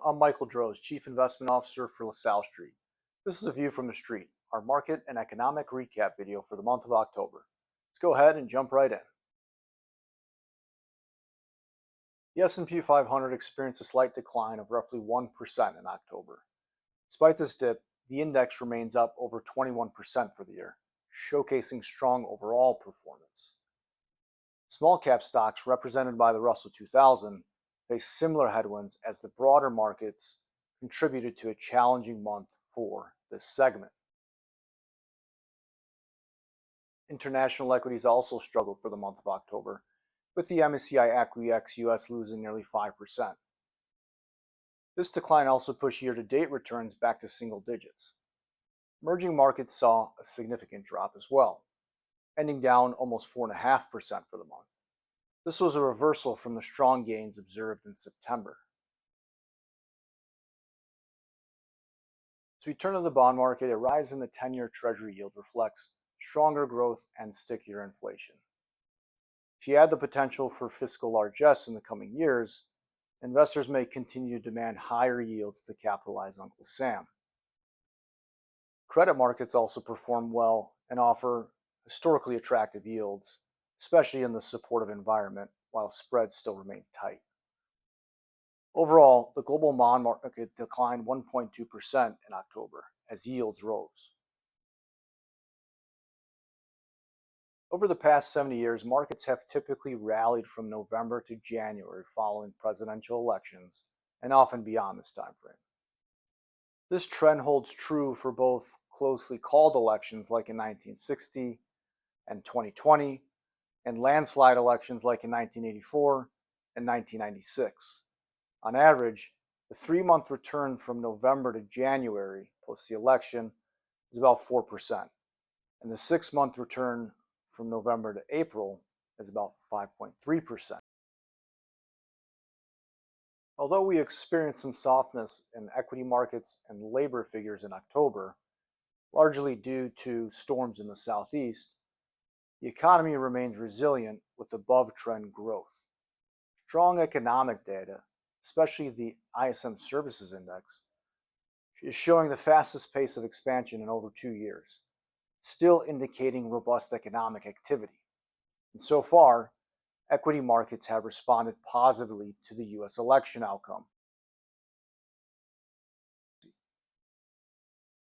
I'm Michael Drozd, Chief Investment Officer for LaSalle Street. This is a view from the street, our market and economic recap video for the month of October. Let's go ahead and jump right in. The S&P 500 experienced a slight decline of roughly 1% in October. Despite this dip, the index remains up over 21% for the year, showcasing strong overall performance. Small cap stocks represented by the Russell 2000 face similar headwinds as the broader markets contributed to a challenging month for this segment. International equities also struggled for the month of October, with the MSCI ACWI US losing nearly 5%. This decline also pushed year-to-date returns back to single digits. Emerging markets saw a significant drop as well, ending down almost 4.5% for the month. This was a reversal from the strong gains observed in September. As we turn to the bond market, a rise in the 10-year Treasury yield reflects stronger growth and stickier inflation. If you add the potential for fiscal largesse in the coming years, investors may continue to demand higher yields to capitalize Uncle Sam. Credit markets also perform well and offer historically attractive yields, especially in the supportive environment, while spreads still remain tight. Overall, the global bond market declined 1.2% in October as yields rose. Over the past 70 years, markets have typically rallied from November to January following presidential elections, and often beyond this time frame. This trend holds true for both closely called elections like in 1960 and 2020, and landslide elections like in 1984 and 1996. On average, the 3-month return from November to January post the election is about 4%, and the 6-month return from November to April is about 5.3%. Although we experienced some softness in equity markets and labor figures in October, largely due to storms in the southeast, the economy remains resilient with above-trend growth. Strong economic data, especially the ISM Services Index, is showing the fastest pace of expansion in over 2 years, still indicating robust economic activity. And so far, equity markets have responded positively to the U.S. election outcome.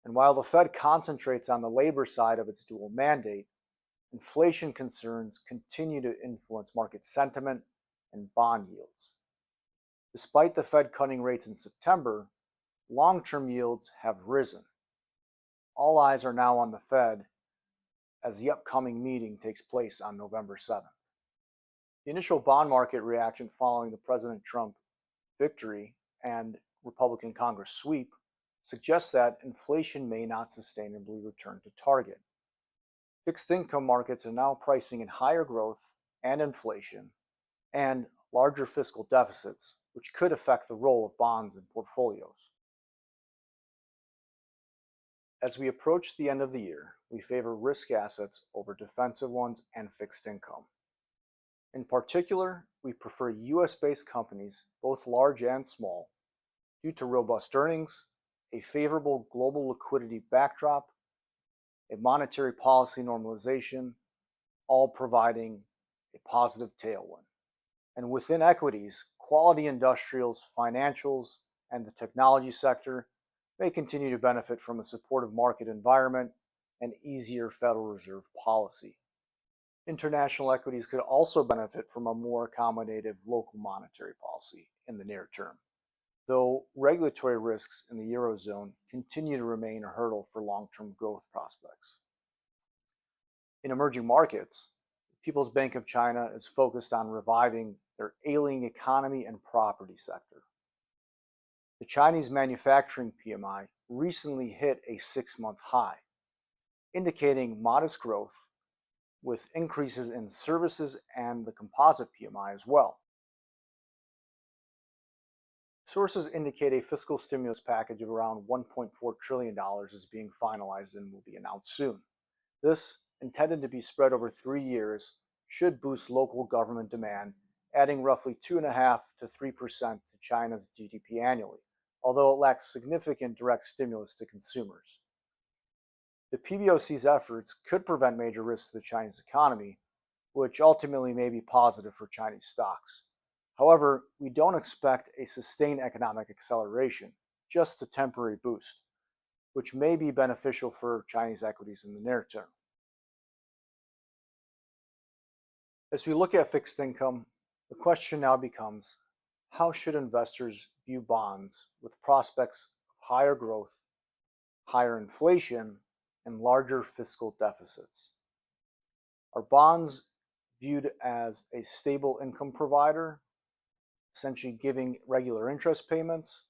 And while the Fed concentrates on the labor side of its dual mandate, inflation concerns continue to influence market sentiment and bond yields. Despite the Fed cutting rates in September, long-term yields have risen. All eyes are now on the Fed as the upcoming meeting takes place on November 7th. The initial bond market reaction following the President Trump victory and Republican Congress sweep suggests that inflation may not sustainably return to target. Fixed income markets are now pricing in higher growth and inflation and larger fiscal deficits, which could affect the role of bonds in portfolios. As we approach the end of the year, we favor risk assets over defensive ones and fixed income. In particular, we prefer US-based companies, both large and small, due to robust earnings, a favorable global liquidity backdrop, a monetary policy normalization, all providing a positive tailwind. And within equities, quality industrials, financials, and the technology sector may continue to benefit from a supportive market environment and easier Federal Reserve policy. International equities could also benefit from a more accommodative local monetary policy in the near term, though regulatory risks in the Eurozone continue to remain a hurdle for long-term growth prospects. In emerging markets, the People's Bank of China is focused on reviving their ailing economy and property sector. The Chinese manufacturing PMI recently hit a 6-month high, indicating modest growth with increases in services and the composite PMI as well. Sources indicate a fiscal stimulus package of around $1.4 trillion is being finalized and will be announced soon. This, intended to be spread over 3 years, should boost local government demand, adding roughly 2.5% to 3% to China's GDP annually, although it lacks significant direct stimulus to consumers. The PBOC's efforts could prevent major risks to the Chinese economy, which ultimately may be positive for Chinese stocks. However, we don't expect a sustained economic acceleration, just a temporary boost, which may be beneficial for Chinese equities in the near term. As we look at fixed income, the question now becomes, how should investors view bonds with prospects of higher growth, higher inflation, and larger fiscal deficits? Are bonds viewed as a stable income provider, essentially giving regular interest payments,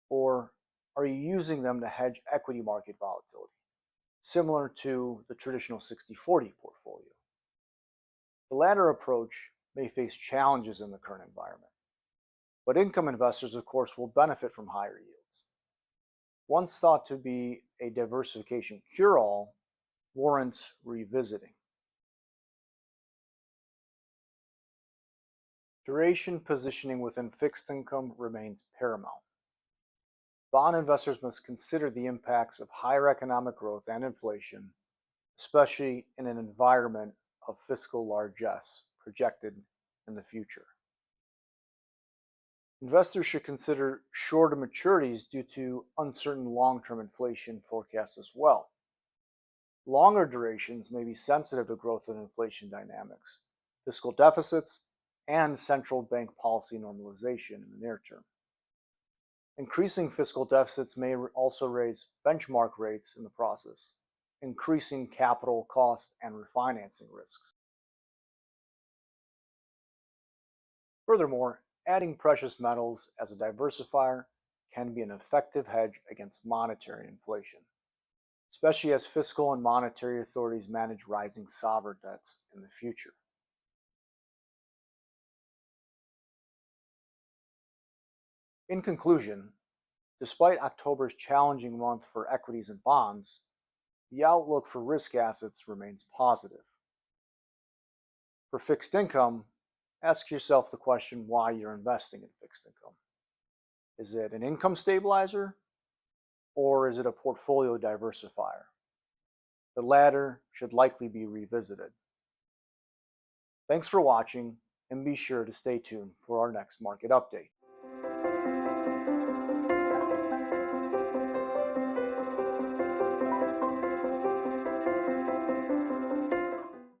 or are you using them to hedge equity market volatility, similar to the traditional 60-40 portfolio? The latter approach may face challenges in the current environment, but income investors, of course, will benefit from higher yields. Once thought to be a diversification cure-all, warrants revisiting. Duration positioning within fixed income remains paramount. Bond investors must consider the impacts of higher economic growth and inflation, especially in an environment of fiscal largesse projected in the future. Investors should consider shorter maturities due to uncertain long-term inflation forecasts as well. Longer durations may be sensitive to growth and inflation dynamics, fiscal deficits, and central bank policy normalization in the near term. Increasing fiscal deficits may also raise benchmark rates in the process, increasing capital cost and refinancing risks. Furthermore, adding precious metals as a diversifier can be an effective hedge against monetary inflation, especially as fiscal and monetary authorities manage rising sovereign debts in the future. In conclusion, despite October's challenging month for equities and bonds, the outlook for risk assets remains positive. For fixed income, ask yourself the question why you're investing in fixed income. Is it an income stabilizer, or is it a portfolio diversifier? The latter should likely be revisited. Thanks for watching, and be sure to stay tuned for our next market update.